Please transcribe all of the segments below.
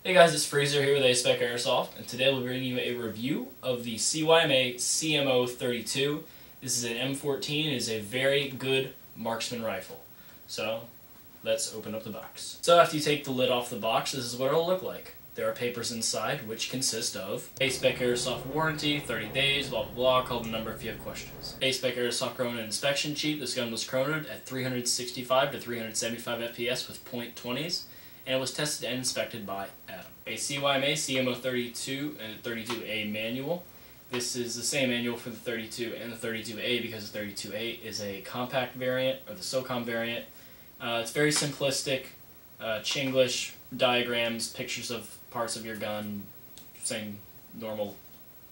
Hey guys, it's Freezer here with A-Spec Airsoft, and today we'll bring you a review of the CYMA CM.032. This is an M14. It is a very good marksman rifle. So, let's open up the box. So after you take the lid off the box, this is what it'll look like. There are papers inside, which consist of A-Spec Airsoft warranty, 30 days, blah blah blah, call the number if you have questions. A-Spec Airsoft Corona inspection sheet. This gun was chronoed at 365 to 375 FPS with .20s, and it was tested and inspected by Adam. A CYMA CM.032 and 32A manual. This is the same manual for the 32 and the 32A because the 32A is a compact variant, or the SOCOM variant. It's very simplistic, Chinglish diagrams, pictures of parts of your gun, same normal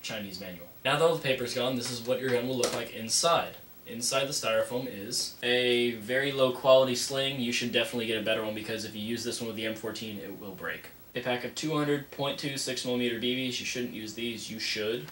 Chinese manual. Now that all the paper's gone, this is what your gun will look like inside. Inside the styrofoam is a very low quality sling. You should definitely get a better one because if you use this one with the M14, it will break. A pack of 200 .2 6mm BBs. You shouldn't use these. You should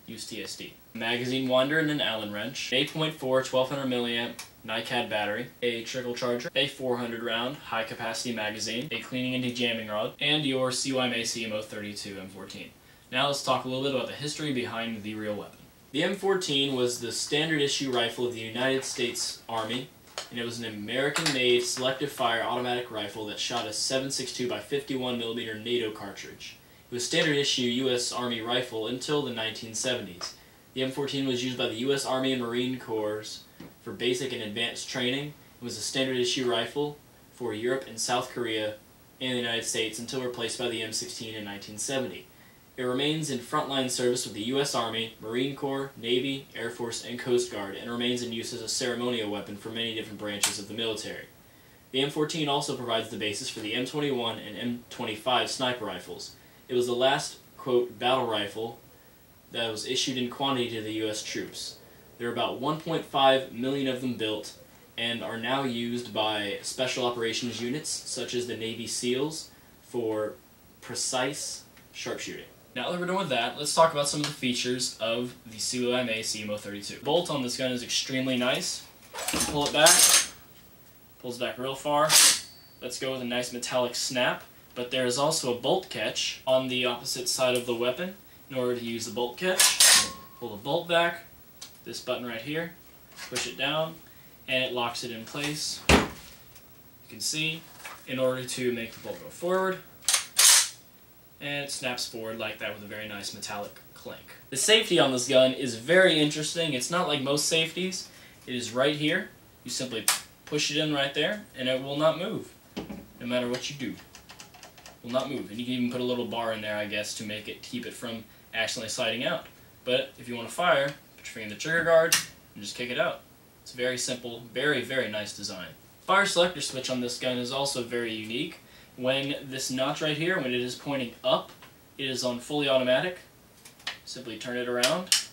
use TSD. Magazine winder and an Allen wrench. 8.4 1200 mAh NiCad battery. A trickle charger. A 400 round high capacity magazine. A cleaning and dejamming rod. And your CYMA CM.032 M14. Now let's talk a little bit about the history behind the real weapon. The M14 was the standard issue rifle of the United States Army, and it was an American-made selective fire automatic rifle that shot a 7.62 by 51mm NATO cartridge. It was standard issue U.S. Army rifle until the 1970s. The M14 was used by the U.S. Army and Marine Corps for basic and advanced training. It was a standard issue rifle for Europe and South Korea and the United States until replaced by the M16 in 1970. It remains in frontline service with the U.S. Army, Marine Corps, Navy, Air Force, and Coast Guard, and remains in use as a ceremonial weapon for many different branches of the military. The M14 also provides the basis for the M21 and M25 sniper rifles. It was the last, quote, battle rifle that was issued in quantity to the U.S. troops. There are about 1.5 million of them built, and are now used by special operations units, such as the Navy SEALs, for precise sharpshooting. Now that we're done with that, let's talk about some of the features of the CYMA CM.032. The bolt on this gun is extremely nice. Pull it back, pulls back real far. Let's go with a nice metallic snap, but there is also a bolt catch on the opposite side of the weapon. In order to use the bolt catch, pull the bolt back, this button right here, push it down, and it locks it in place. You can see, in order to make the bolt go forward, and it snaps forward like that with a very nice metallic clink. The safety on this gun is very interesting. It's not like most safeties. It is right here. You simply push it in right there, and it will not move, no matter what you do. It will not move. And you can even put a little bar in there, I guess, to keep it from accidentally sliding out. But if you want to fire, put your finger in the trigger guard and just kick it out. It's very simple, very, very nice design. Fire selector switch on this gun is also very unique. When this notch right here, when it is pointing up, it is on fully automatic. Simply turn it around,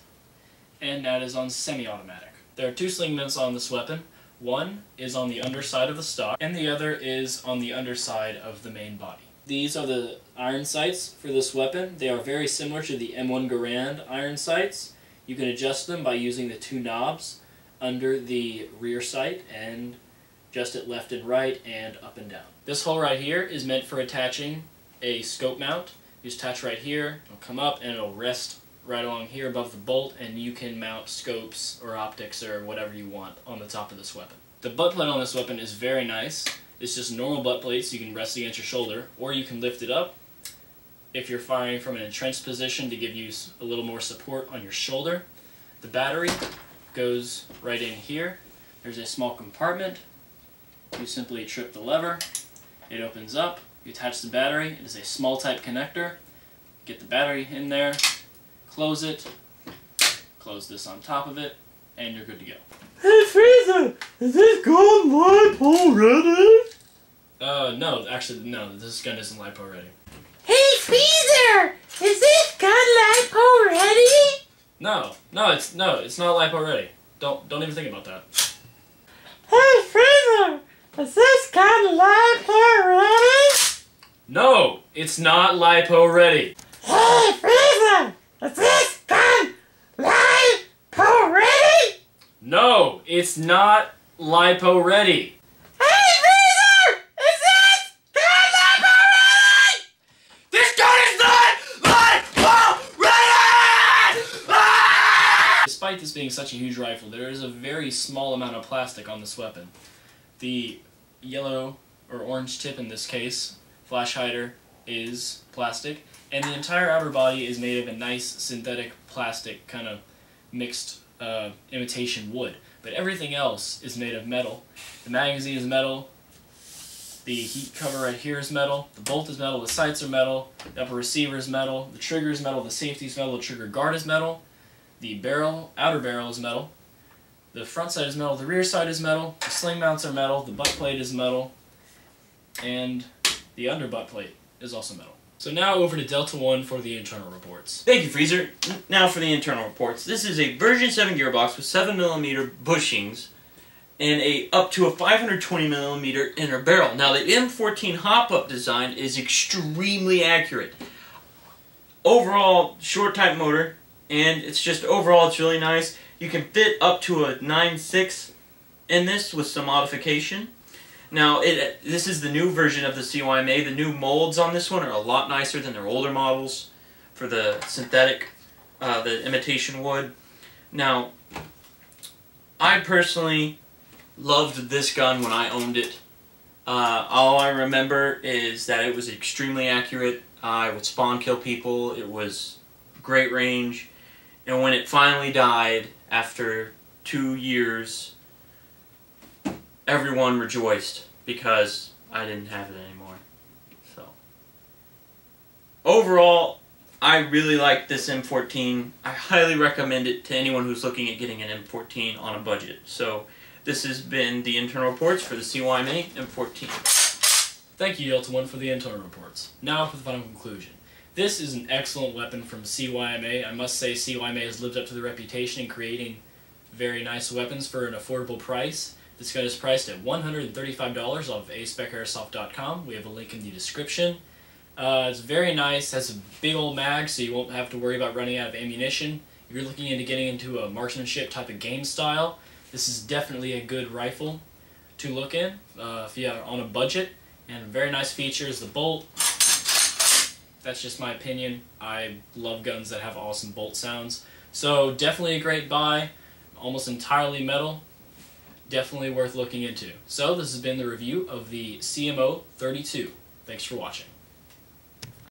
and that is on semi-automatic. There are two sling mounts on this weapon. One is on the underside of the stock, and the other is on the underside of the main body. These are the iron sights for this weapon. They are very similar to the M1 Garand iron sights. You can adjust them by using the two knobs under the rear sight and adjust it left and right and up and down. This hole right here is meant for attaching a scope mount. You just attach right here, it'll come up and it'll rest right along here above the bolt, and you can mount scopes or optics or whatever you want on the top of this weapon. The butt plate on this weapon is very nice. It's just a normal butt plate, so you can rest against your shoulder, or you can lift it up if you're firing from an entrenched position to give you a little more support on your shoulder. The battery goes right in here. There's a small compartment. You simply trip the lever, it opens up, you attach the battery. It is a small type connector. Get the battery in there, close it, close this on top of it, and you're good to go. Hey Freezer, is this gun LiPo ready? No, actually, no, this gun isn't LiPo ready. Hey Freezer, is this gun LiPo ready? No, it's not LiPo ready. Don't even think about that. Hey Freezer, is this gun LiPo ready? No, it's not LiPo ready. Hey Freezer, is this gun LiPo ready? No, it's not LiPo ready. Hey Freezer, is this gun LiPo ready? despite this being such a huge rifle, there is a very small amount of plastic on this weapon. The yellow or orange tip in this case, flash hider, is plastic, and the entire outer body is made of a nice synthetic plastic, kind of mixed imitation wood. But everything else is made of metal. The magazine is metal, the heat cover right here is metal, the bolt is metal, the sights are metal, the upper receiver is metal, the trigger is metal, the safety is metal, the trigger guard is metal, the barrel, outer barrel is metal, the front side is metal, the rear side is metal, the sling mounts are metal, the butt plate is metal, and the under butt plate is also metal. So now over to Delta 1 for the internal reports. Thank you, Freezer. Now for the internal reports. This is a version 7 gearbox with 7mm bushings and up to a 520mm inner barrel. Now the M14 hop-up design is extremely accurate. Overall, short type motor, and overall it's really nice. You can fit up to a 9.6 in this with some modification. Now, this is the new version of the CYMA. The new molds on this one are a lot nicer than their older models for the synthetic, the imitation wood. Now, I personally loved this gun when I owned it. All I remember is that it was extremely accurate. I would spawn kill people. It was great range. And when it finally died after 2 years, everyone rejoiced because I didn't have it anymore. So, overall, I really like this M14. I highly recommend it to anyone who's looking at getting an M14 on a budget. So, this has been the internal reports for the CYMA M14. Thank you, Delta 1, for the internal reports. Now for the final conclusion. This is an excellent weapon from CYMA. I must say CYMA has lived up to the reputation in creating very nice weapons for an affordable price. This gun is priced at $135 off of aspecairsoft.com. We have a link in the description. It's very nice, has a big old mag, so you won't have to worry about running out of ammunition. If you're looking into getting into a marksmanship type of game style, this is definitely a good rifle to look in if you're on a budget. And very nice features, the bolt. That's just my opinion. I love guns that have awesome bolt sounds. So definitely a great buy, almost entirely metal. Definitely worth looking into. So this has been the review of the CM032. Thanks for watching.